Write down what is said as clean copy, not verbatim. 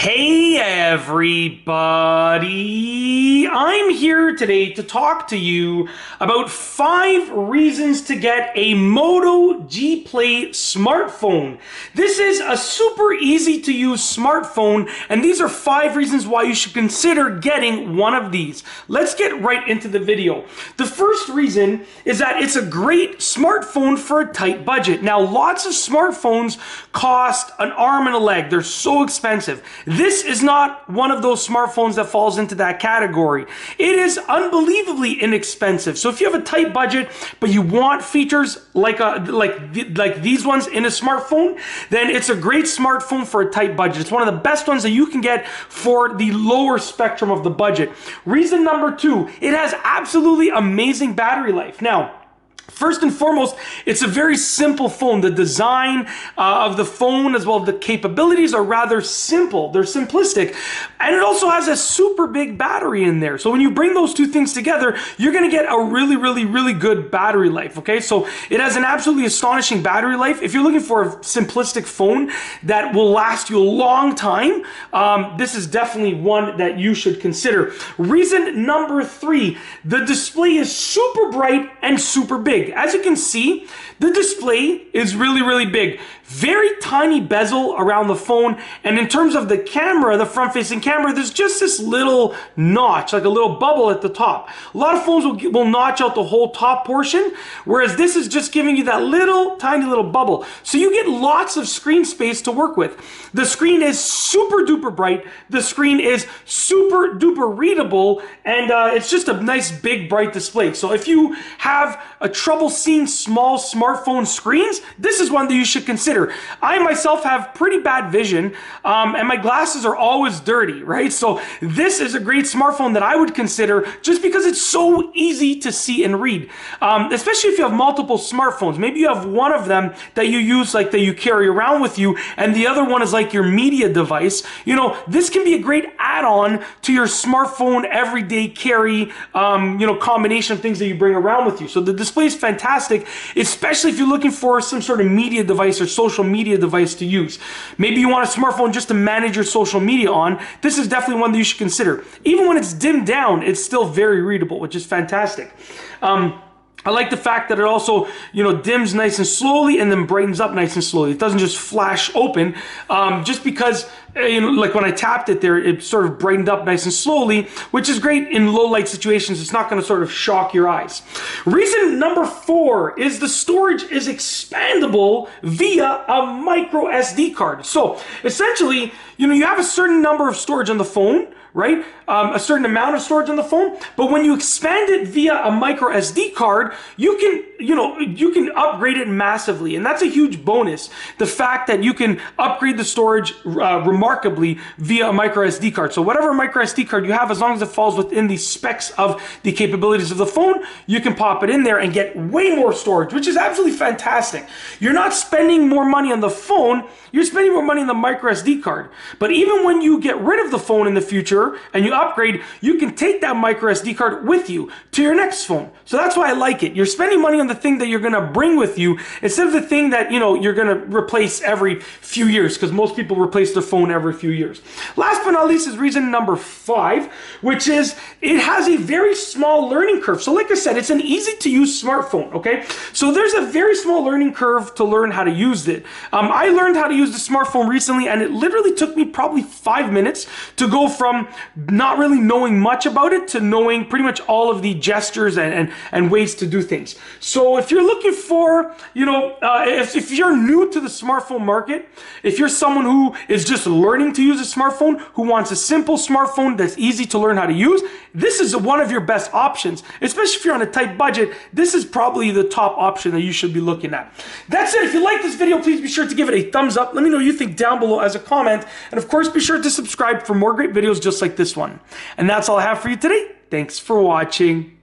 Hey everybody! I'm here today to talk to you about 5 reasons to get a Moto G Play smartphone. This is a super easy to use smartphone, and these are 5 reasons why you should consider getting one of these. Let's get right into the video. The first reason is that it's a great smartphone for a tight budget. Now, lots of smartphones cost an arm and a leg. They're so expensive. This is not one of those smartphones that falls into that category. It is unbelievably inexpensive. So if you have a tight budget, but you want features like these ones in a smartphone, then it's a great smartphone for a tight budget. It's one of the best ones that you can get for the lower spectrum of the budget. Reason number 2, it has absolutely amazing battery life. Now, first and foremost, it's a very simple phone. The design of the phone as well as the capabilities are rather simple. They're simplistic. And it also has a super big battery in there. So when you bring those two things together, you're going to get a really good battery life. Okay, so it has an absolutely astonishing battery life. If you're looking for a simplistic phone that will last you a long time, this is definitely one that you should consider. Reason number 3, the display is super bright and super big. As you can see, the display is really big. Very tiny bezel around the phone, and in terms of the camera, the front-facing camera, there's just this little notch, like a little bubble at the top. A lot of phones will notch out the whole top portion, whereas this is just giving you that tiny little bubble. So you get lots of screen space to work with. The screen is super duper bright. The screen is super duper readable, and it's just a nice big bright display. So if you have a trouble seeing small smartphone screens, this is one that you should consider. I myself have pretty bad vision, and my glasses are always dirty, right? So this is a great smartphone that I would consider just because it's so easy to see and read. Especially if you have multiple smartphones. Maybe you have one of them that you use, like that you carry around with you, and the other one is like your media device. You know, this can be a great add-on to your smartphone everyday carry, combination of things that you bring around with you. So the display is fantastic, especially if you're looking for some sort of media device or social media device to use. Maybe you want a smartphone just to manage your social media on. This is definitely one that you should consider. Even when it's dimmed down, it's still very readable, which is fantastic. I like the fact that it also, dims nice and slowly and then brightens up nice and slowly. It doesn't just flash open, just because, like when I tapped it there, it sort of brightened up nice and slowly, which is great in low light situations. It's not going to sort of shock your eyes. Reason number 4 is the storage is expandable via a micro SD card. So essentially, you have a certain number of storage on the phone, right? A certain amount of storage on the phone, but when you expand it via a micro SD card, you can upgrade it massively, and that's a huge bonus. The fact that you can upgrade the storage remarkably via a micro SD card. So whatever micro SD card you have, as long as it falls within the specs of the capabilities of the phone, you can pop it in there and get way more storage, which is absolutely fantastic. You're not spending more money on the phone, you're spending more money on the micro SD card. But even when you get rid of the phone in the future and you upgrade, you can take that micro SD card with you to your next phone. So that's why I like it. You're spending money on the thing that you're going to bring with you instead of the thing that you're going to replace every few years, because most people replace their phone every few years. Last but not least is reason number 5, which is it has a very small learning curve. So like I said, it's an easy to use smartphone, okay? So there's a very small learning curve to learn how to use it. I learned how to use the smartphone recently, and it literally took me probably 5 minutes to go from not really knowing much about it to knowing pretty much all of the gestures and ways to do things. So if you're looking for, if you're new to the smartphone market, if you're someone who is just learning to use a smartphone, who wants a simple smartphone that's easy to learn how to use, this is one of your best options. Especially if you're on a tight budget, this is probably the top option that you should be looking at. That's it. If you like this video, please be sure to give it a thumbs up. Let me know what you think down below as a comment. And of course, be sure to subscribe for more great videos just like this one. And that's all I have for you today. Thanks for watching.